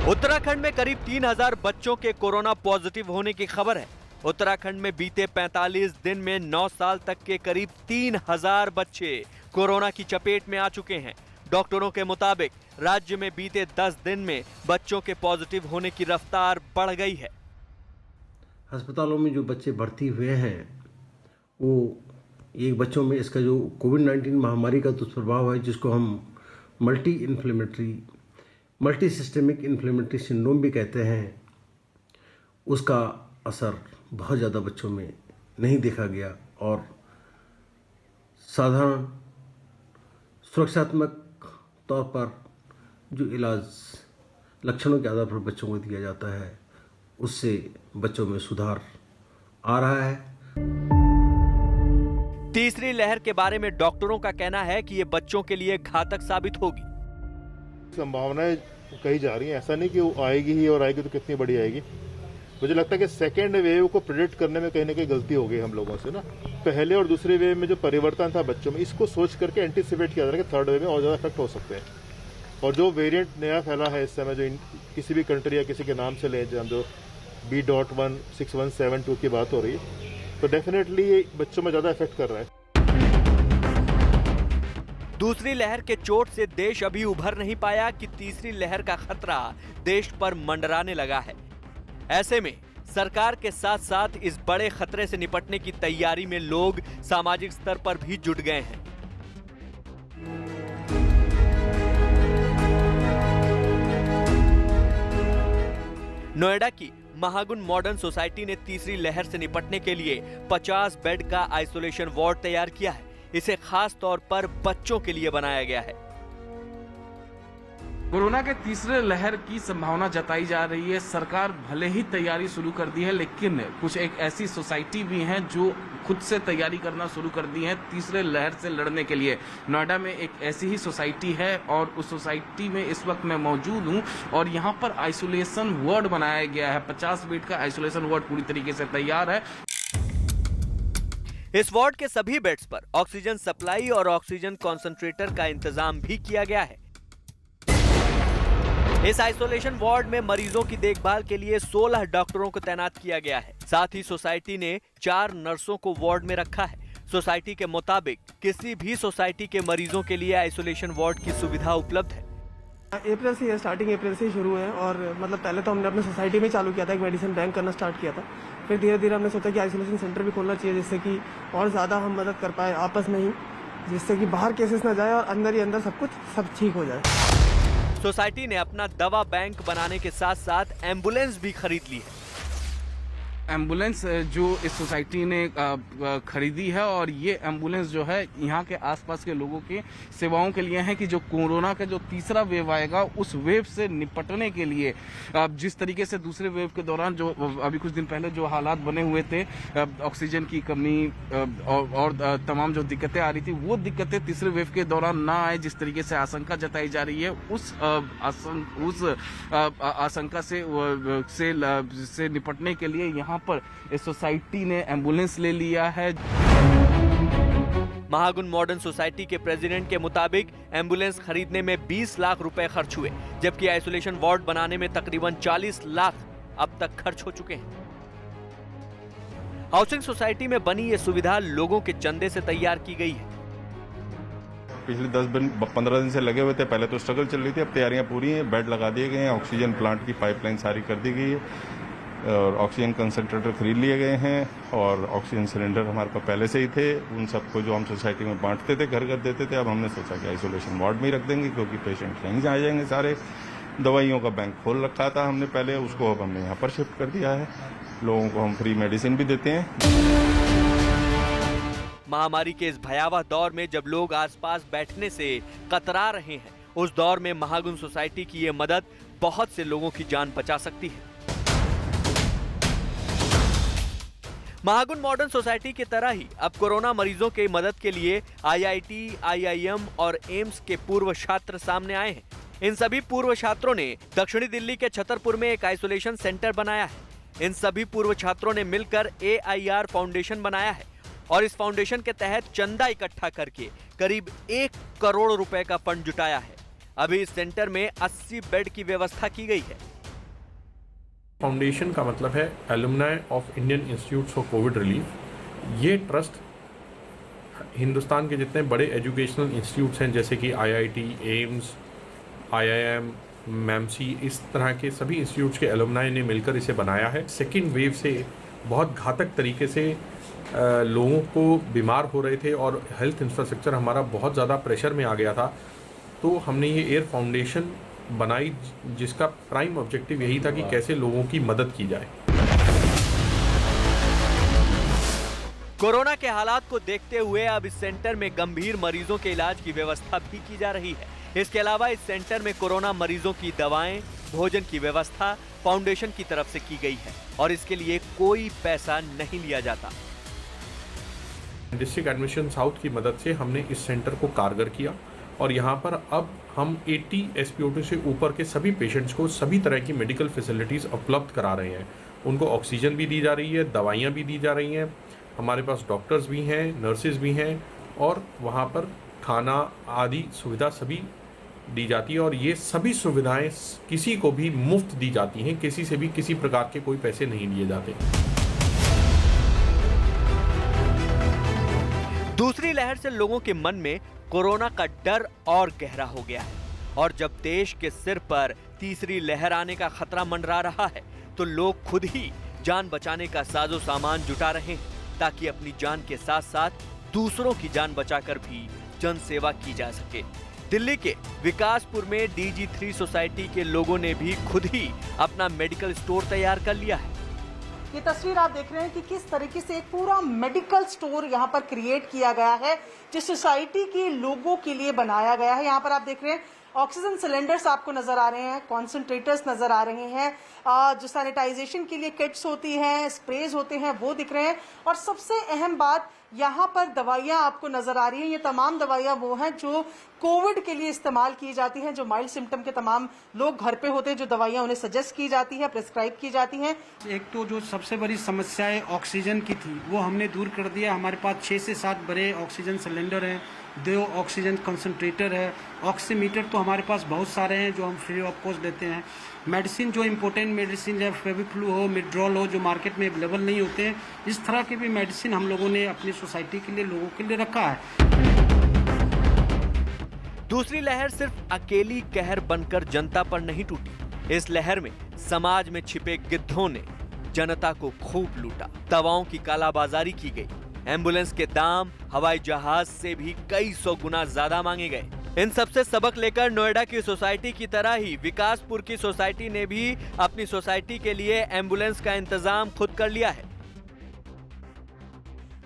उत्तराखंड में करीब 3000 बच्चों के कोरोना पॉजिटिव होने की खबर है। उत्तराखंड में बीते 45 दिन में 9 साल तक के करीब 3000 बच्चे कोरोना की चपेट में आ चुके हैं। डॉक्टरों के मुताबिक राज्य में बीते 10 दिन में बच्चों के पॉजिटिव होने की रफ्तार बढ़ गई है। अस्पतालों में जो बच्चे भर्ती हुए हैं, वो एक बच्चों में इसका जो कोविड-19 महामारी का दुष्प्रभाव है, जिसको हम मल्टी सिस्टेमिक इन्फ्लेमेटरी सिंड्रोम भी कहते हैं, उसका असर बहुत ज़्यादा बच्चों में नहीं देखा गया और साधारण सुरक्षात्मक तौर पर जो इलाज लक्षणों के आधार पर बच्चों को दिया जाता है, उससे बच्चों में सुधार आ रहा है। तीसरी लहर के बारे में डॉक्टरों का कहना है कि ये बच्चों के लिए घातक साबित होगी। संभावनाएं कही जा रही हैं, ऐसा नहीं कि वो आएगी ही, और आएगी तो कितनी बड़ी आएगी। मुझे लगता है कि सेकेंड वेव को प्रेडिक्ट करने में कहीं ना कहीं गलती हो गई हम लोगों से ना। पहले और दूसरे वेव में जो परिवर्तन था बच्चों में, इसको सोच करके एंटीसिपेट किया जा रहा है कि थर्ड वेव में और ज़्यादा इफेक्ट हो सकते हैं। और जो वेरिएंट नया फैला है इस समय, जो किसी भी कंट्री या किसी के नाम से ले, जो B.16172 की बात हो रही है, तो डेफिनेटली ये बच्चों में ज़्यादा इफेक्ट कर रहा है। दूसरी लहर के चोट से देश अभी उभर नहीं पाया कि तीसरी लहर का खतरा देश पर मंडराने लगा है। ऐसे में सरकार के साथ साथ इस बड़े खतरे से निपटने की तैयारी में लोग सामाजिक स्तर पर भी जुट गए हैं। नोएडा की महागुन मॉडर्न सोसाइटी ने तीसरी लहर से निपटने के लिए 50 बेड का आइसोलेशन वार्ड तैयार किया है। इसे खास तौर पर बच्चों के लिए बनाया गया है। कोरोना के तीसरे लहर की संभावना जताई जा रही है। सरकार भले ही तैयारी शुरू कर दी है, लेकिन कुछ एक ऐसी सोसाइटी भी हैं जो खुद से तैयारी करना शुरू कर दी है तीसरे लहर से लड़ने के लिए। नोएडा में एक ऐसी ही सोसाइटी है और उस सोसाइटी में इस वक्त मैं मौजूद हूं और यहां पर आइसोलेशन वार्ड बनाया गया है। 50 बेड का आइसोलेशन वार्ड पूरी तरीके से तैयार है। इस वार्ड के सभी बेड्स पर ऑक्सीजन सप्लाई और ऑक्सीजन कॉन्सेंट्रेटर का इंतजाम भी किया गया है। इस आइसोलेशन वार्ड में मरीजों की देखभाल के लिए 16 डॉक्टरों को तैनात किया गया है। साथ ही सोसाइटी ने 4 नर्सों को वार्ड में रखा है। सोसाइटी के मुताबिक किसी भी सोसाइटी के मरीजों के लिए आइसोलेशन वार्ड की सुविधा उपलब्ध है। अप्रैल से स्टार्टिंग अप्रैल से ही शुरू है और मतलब पहले तो हमने अपने सोसाइटी में चालू किया था, एक मेडिसिन बैंक करना स्टार्ट किया था। फिर धीरे धीरे हमने सोचा कि आइसोलेशन सेंटर भी खोलना चाहिए जिससे कि और ज़्यादा हम मदद कर पाए आपस में ही, जिससे कि बाहर केसेस ना जाए और अंदर ही अंदर सब ठीक हो जाए। सोसाइटी ने अपना दवा बैंक बनाने के साथ साथ एम्बुलेंस भी खरीद ली है। एम्बुलेंस जो इस सोसाइटी ने खरीदी है और ये एम्बुलेंस जो है यहाँ के आसपास के लोगों की सेवाओं के लिए है कि जो कोरोना का जो तीसरा वेव आएगा उस वेव से निपटने के लिए जिस तरीके से दूसरे वेव के दौरान जो अभी कुछ दिन पहले जो हालात बने हुए थे, ऑक्सीजन की कमी और तमाम जो दिक्कतें आ रही थी, वो दिक्कतें तीसरे वेव के दौरान ना आए जिस तरीके से आशंका जताई जा रही है, उस आशंका से निपटने के लिए यहाँ पर इस सोसाइटी ने एम्बुलेंस ले लिया है। महागुन मॉडर्न सोसाइटी के प्रेसिडेंट के मुताबिक एम्बुलेंस खरीदने में 20 लाख रुपए खर्च हुए, जबकि आइसोलेशन वार्ड बनाने में तकरीबन 40 लाख अब तक खर्च हो चुके हैं। हाउसिंग सोसाइटी में बनी ये सुविधा लोगों के चंदे से तैयार की गई है। पिछले 10-15 दिन से लगे हुए थे, पहले तो स्ट्रगल चल रही थी, अब तैयारियां पूरी हैं, बेड लगा दिए गए हैं, ऑक्सीजन प्लांट की पाइपलाइन सारी कर दी गई है और ऑक्सीजन कंसंट्रेटर खरीद लिए गए हैं और ऑक्सीजन सिलेंडर हमारे पास पहले से ही थे। उन सबको जो हम सोसाइटी में बांटते थे, घर घर देते थे, अब हमने सोचा कि आइसोलेशन वार्ड में ही रख देंगे क्योंकि पेशेंट यहीं आ जाएंगे सारे। दवाइयों का बैंक खोल रखा था हमने पहले, उसको अब हमने यहाँ पर शिफ्ट कर दिया है। लोगों को हम फ्री मेडिसिन भी देते हैं। महामारी के इस भयावह दौर में जब लोग आसपास बैठने से कतरा रहे हैं, उस दौर में महागुन सोसाइटी की ये मदद बहुत से लोगों की जान बचा सकती है। महागुन मॉडर्न सोसाइटी की तरह ही अब कोरोना मरीजों के मदद के लिए IIT, IIM और एम्स के पूर्व छात्र सामने आए हैं। इन सभी पूर्व छात्रों ने दक्षिणी दिल्ली के छतरपुर में एक आइसोलेशन सेंटर बनाया है। इन सभी पूर्व छात्रों ने मिलकर AIR फाउंडेशन बनाया है और इस फाउंडेशन के तहत चंदा इकट्ठा करके करीब 1 करोड़ रुपए का फंड जुटाया है। अभी इस सेंटर में 80 बेड की व्यवस्था की गई है। फाउंडेशन का मतलब है alumni of Indian institutes for Covid relief. ये ट्रस्ट हिंदुस्तान के जितने बड़े एजुकेशनल इंस्टीट्यूट्स हैं जैसे कि IIT, एम्स, IIM, मैमसी, इस तरह के सभी इंस्टीट्यूट्स के एलुमनाई ने मिलकर इसे बनाया है। सेकेंड वेव से बहुत घातक तरीके से लोगों को बीमार हो रहे थे और हेल्थ इंफ्रास्ट्रक्चर हमारा बहुत ज़्यादा प्रेशर में आ गया था, तो हमने ये एयर फाउंडेशन बनाई जिसका प्राइम ऑब्जेक्टिव यही था कि कैसे लोगों की मदद की जाए। कोरोना के हालात को देखते हुए अब इस सेंटर में गंभीर मरीजों के इलाज की व्यवस्था भी की जा रही है। इसके अलावा इस सेंटर में कोरोना मरीजों की दवाएं, भोजन की व्यवस्था फाउंडेशन की तरफ से की गई है और इसके लिए कोई पैसा नहीं लिया जाता। डिस्ट्रिक्ट एडमिशन साउथ की मदद से हमने इस सेंटर को कारगर किया और यहाँ पर अब हम 80 SPO2 से ऊपर के सभी पेशेंट्स को सभी तरह की मेडिकल फैसिलिटीज़ उपलब्ध करा रहे हैं। उनको ऑक्सीजन भी दी जा रही है, दवाइयाँ भी दी जा रही हैं, हमारे पास डॉक्टर्स भी हैं, नर्सेज भी हैं और वहाँ पर खाना आदि सुविधा सभी दी जाती है और ये सभी सुविधाएं किसी को भी मुफ्त दी जाती हैं, किसी से भी किसी प्रकार के कोई पैसे नहीं लिए जाते। दूसरी लहर से लोगों के मन में कोरोना का डर और गहरा हो गया है और जब देश के सिर पर तीसरी लहर आने का खतरा मंडरा रहा है तो लोग खुद ही जान बचाने का साजो सामान जुटा रहे हैं ताकि अपनी जान के साथ साथ दूसरों की जान बचाकर भी जन सेवा की जा सके। दिल्ली के विकासपुर में DG3 सोसाइटी के लोगों ने भी खुद ही अपना मेडिकल स्टोर तैयार कर लिया है। ये तस्वीर आप देख रहे हैं कि किस तरीके से एक पूरा मेडिकल स्टोर यहाँ पर क्रिएट किया गया है, जिस सोसाइटी के लोगों के लिए बनाया गया है। यहाँ पर आप देख रहे हैं ऑक्सीजन सिलेंडर्स आपको नजर आ रहे हैं, कॉन्सेंट्रेटर्स नजर आ रहे हैं, जो सैनिटाइजेशन के लिए किट्स होती हैं, स्प्रेज होते हैं, वो दिख रहे हैं और सबसे अहम बात यहाँ पर दवाइयाँ आपको नजर आ रही हैं। ये तमाम दवाइयाँ वो हैं जो कोविड के लिए इस्तेमाल की जाती हैं। जो माइल्ड सिम्टम के तमाम लोग घर पे होते हैं, जो दवाइयाँ उन्हें सजेस्ट की जाती है, प्रिस्क्राइब की जाती हैं। एक तो जो सबसे बड़ी समस्याएं ऑक्सीजन की थी वो हमने दूर कर दिया। हमारे पास 6 से 7 बड़े ऑक्सीजन सिलेंडर हैं, 2 ऑक्सीजन कंसंट्रेटर है, ऑक्सीमीटर तो हमारे पास बहुत सारे हैं जो हम फ्री ऑफ कॉस्ट देते हैं। मेडिसिन जो इम्पोर्टेंट मेडिसिन है, फेविफ्लू हो, मिड्रॉल हो, जो मार्केट में अवेलेबल नहीं होते हैं, इस तरह के भी मेडिसिन हम लोगों ने अपनी सोसाइटी के लिए लोगों के लिए रखा है। दूसरी लहर सिर्फ अकेली कहर बनकर जनता पर नहीं टूटी। इस लहर में समाज में छिपे गिद्धों ने जनता को खूब लूटा। दवाओं की कालाबाजारी की गई। एम्बुलेंस के दाम हवाई जहाज से भी कई सौ गुना ज्यादा मांगे गए। इन सबसे सबक लेकर नोएडा की सोसाइटी की तरह ही विकासपुर की सोसाइटी ने भी अपनी सोसाइटी के लिए एम्बुलेंस का इंतजाम खुद कर लिया है।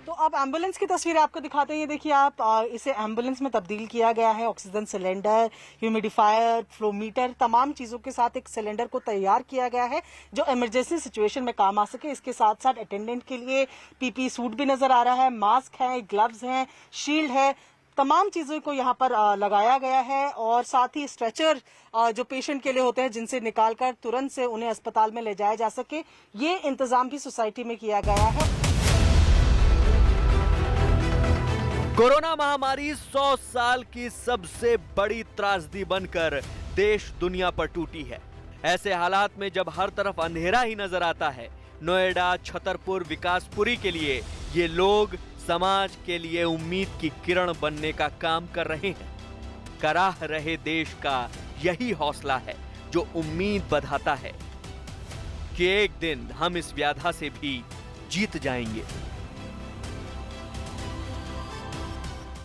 तो अब एम्बुलेंस की तस्वीर आपको दिखाते हैं। ये देखिए आप, इसे एम्बुलेंस में तब्दील किया गया है। ऑक्सीजन सिलेंडर, ह्यूमिडिफायर, फ्लोमीटर, तमाम चीज़ों के साथ एक सिलेंडर को तैयार किया गया है जो इमरजेंसी सिचुएशन में काम आ सके। इसके साथ साथ अटेंडेंट के लिए पीपी सूट भी नजर आ रहा है, मास्क है, ग्लव्स हैं, शील्ड है, तमाम चीज़ों को यहाँ पर लगाया गया है। और साथ ही स्ट्रेचर जो पेशेंट के लिए होते हैं जिनसे निकालकर तुरंत से उन्हें अस्पताल में ले जाया जा सके, ये इंतजाम भी सोसाइटी में किया गया है। कोरोना महामारी 100 साल की सबसे बड़ी त्रासदी बनकर देश दुनिया पर टूटी है। ऐसे हालात में जब हर तरफ अंधेरा ही नजर आता है, नोएडा, छतरपुर, विकासपुरी के लिए ये लोग समाज के लिए उम्मीद की किरण बनने का काम कर रहे हैं। कराह रहे देश का यही हौसला है जो उम्मीद बढ़ाता है कि एक दिन हम इस व्याधा से भी जीत जाएंगे।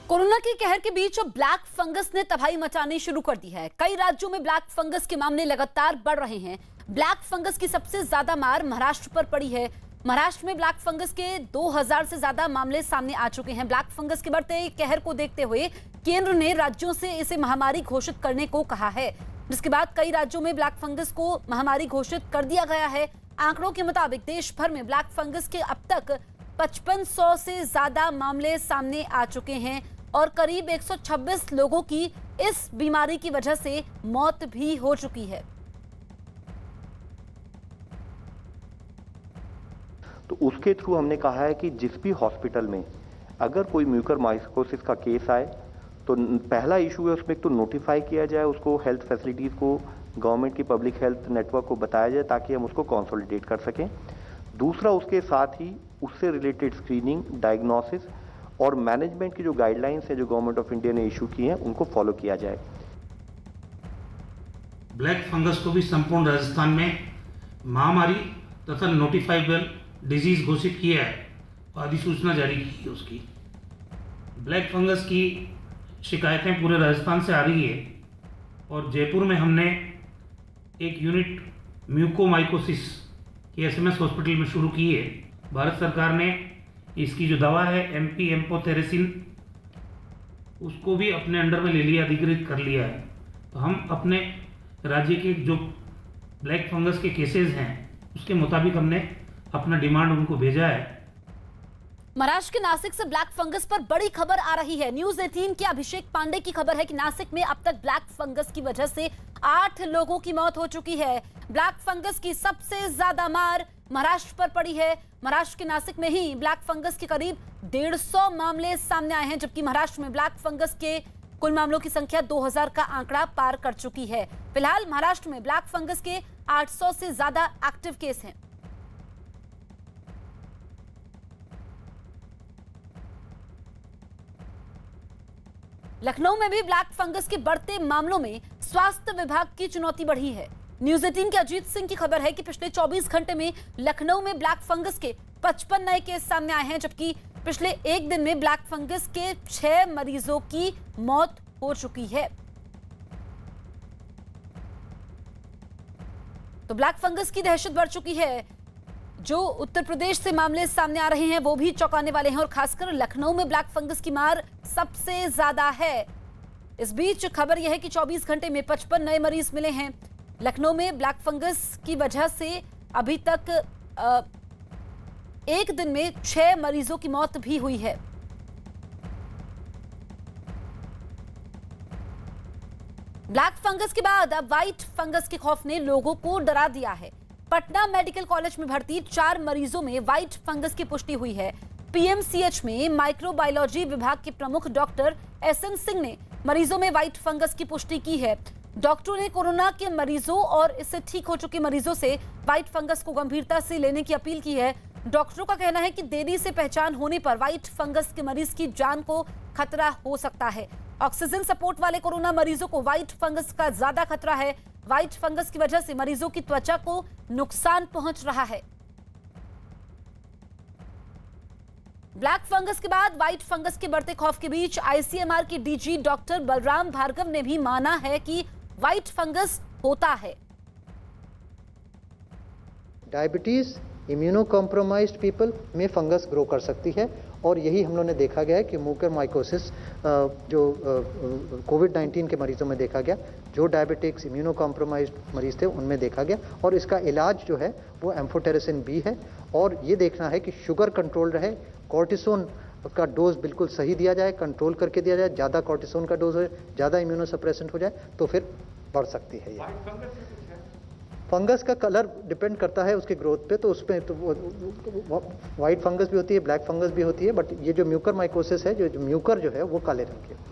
कोरोना की कहर के बीच अब ब्लैक फंगस ने तबाही मचानी शुरू कर दी है। कई राज्यों में ब्लैक फंगस के मामले लगातार बढ़ रहे हैं। ब्लैक फंगस की सबसे ज्यादा मार महाराष्ट्र पर पड़ी है। महाराष्ट्र में ब्लैक फंगस के 2000 से ज्यादा मामले सामने आ चुके हैं। ब्लैक फंगस के बढ़ते कहर को देखते हुए केंद्र ने राज्यों से इसे महामारी घोषित करने को कहा है, जिसके बाद कई राज्यों में ब्लैक फंगस को महामारी घोषित कर दिया गया है। आंकड़ों के मुताबिक देश भर में ब्लैक फंगस के अब तक 5500 से ज्यादा मामले सामने आ चुके हैं और करीब 126 लोगों की इस बीमारी की वजह से मौत भी हो चुकी है। तो उसके थ्रू हमने कहा है कि जिस भी हॉस्पिटल में अगर कोई म्यूकरमाइकोसिस का केस आए तो पहला इशू है उसमें एक तो नोटिफाई किया जाए, उसको हेल्थ फैसिलिटीज को, गवर्नमेंट की पब्लिक हेल्थ नेटवर्क को बताया जाए ताकि हम उसको कंसोलिडेट कर सकें। दूसरा, उसके साथ ही उससे रिलेटेड स्क्रीनिंग, डायग्नोसिस और मैनेजमेंट की जो गाइडलाइंस है जो गवर्नमेंट ऑफ इंडिया ने इशू की हैं उनको फॉलो किया जाए। ब्लैक फंगस को भी संपूर्ण राजस्थान में महामारी तथा नोटिफाइबल डिजीज घोषित किया है और अधिसूचना जारी की है उसकी। ब्लैक फंगस की शिकायतें पूरे राजस्थान से आ रही है और जयपुर में हमने एक यूनिट म्यूकोमाइकोसिस की एसएमएस हॉस्पिटल में शुरू की है। भारत सरकार ने इसकी जो दवा है एमपी एम्पोथेरेसिन उसको भी अपने अंडर में ले लिया, अधिकृत कर लिया है। तो हम अपने राज्य के जो ब्लैक फंगस के केसेस हैं उसके मुताबिक हमने अपना डिमांड उनको भेजा है। महाराष्ट्र के नासिक से ब्लैक फंगस पर बड़ी खबर आ रही है। न्यूज 18 के अभिषेक पांडे की खबर है कि नासिक में अब तक ब्लैक फंगस की वजह से 8 लोगों की मौत हो चुकी है। ब्लैक फंगस की सबसे ज्यादा मार महाराष्ट्र पर पड़ी है। महाराष्ट्र के नासिक में ही ब्लैक फंगस के करीब 150 मामले सामने आए हैं, जबकि महाराष्ट्र में ब्लैक फंगस के कुल मामलों की संख्या 2000 का आंकड़ा पार कर चुकी है। फिलहाल महाराष्ट्र में ब्लैक फंगस के 800 से ज्यादा एक्टिव केस हैं। लखनऊ में भी ब्लैक फंगस के बढ़ते मामलों में स्वास्थ्य विभाग की चुनौती बढ़ी है। न्यूज 18 के अजीत सिंह की खबर है कि पिछले 24 घंटे में लखनऊ में ब्लैक फंगस के 55 नए केस सामने आए हैं, जबकि पिछले एक दिन में ब्लैक फंगस के 6 मरीजों की मौत हो चुकी है। तो ब्लैक फंगस की दहशत बढ़ चुकी है। जो उत्तर प्रदेश से मामले सामने आ रहे हैं वो भी चौंकाने वाले हैं और खासकर लखनऊ में ब्लैक फंगस की मार सबसे ज्यादा है। इस बीच खबर यह है कि 24 घंटे में 55 नए मरीज मिले हैं। लखनऊ में ब्लैक फंगस की वजह से अभी तक एक दिन में 6 मरीजों की मौत भी हुई है। ब्लैक फंगस के बाद अब व्हाइट फंगस के खौफ ने लोगों को डरा दिया है। पटना मेडिकल कॉलेज में भर्ती 4 मरीजों में व्हाइट फंगस की पुष्टि हुई है। पीएमसीएच में माइक्रोबायोलॉजी विभाग के प्रमुख डॉक्टर एसएन सिंह ने मरीजों में व्हाइट फंगस की पुष्टि की है। डॉक्टरों ने कोरोना के मरीजों और इससे ठीक हो चुके मरीजों से व्हाइट फंगस को गंभीरता से लेने की अपील की है। डॉक्टरों का कहना है कि देरी से पहचान होने पर व्हाइट फंगस के मरीज की जान को खतरा हो सकता है। ऑक्सीजन सपोर्ट वाले कोरोना मरीजों को व्हाइट फंगस का ज्यादा खतरा है। व्हाइट फंगस की वजह से मरीजों की त्वचा को नुकसान पहुंच रहा है। ब्लैक फंगस के बाद व्हाइट फंगस के बढ़ते खौफ के बीच आईसीएमआर की डीजी डॉक्टर बलराम भार्गव ने भी माना है कि व्हाइट फंगस होता है। डायबिटीज, इम्यूनो कॉम्प्रोमाइज्ड पीपल में फंगस ग्रो कर सकती है और यही हम लोगों ने देखा गया है कि म्यूकरमाइकोसिस जो कोविड-19 के मरीजों में देखा गया, जो डायबिटिक्स, इम्यूनो कॉम्प्रोमाइज्ड मरीज थे उनमें देखा गया और इसका इलाज जो है वो एम्फोटेरिसिन बी है और ये देखना है कि शुगर कंट्रोल रहे, कॉर्टिसोन का डोज बिल्कुल सही दिया जाए, कंट्रोल करके दिया जाए। ज़्यादा कॉर्टिसोन का डोज हो, ज़्यादा इम्यूनो सप्रेसेंट हो जाए तो फिर बढ़ सकती है। ये फंगस का कलर डिपेंड करता है उसके ग्रोथ पे, तो उसमें तो व्हाइट फंगस भी होती है, ब्लैक फंगस भी होती है, बट ये जो म्यूकरमाइकोसिस है, जो म्यूकर जो है वो काले रंग की है।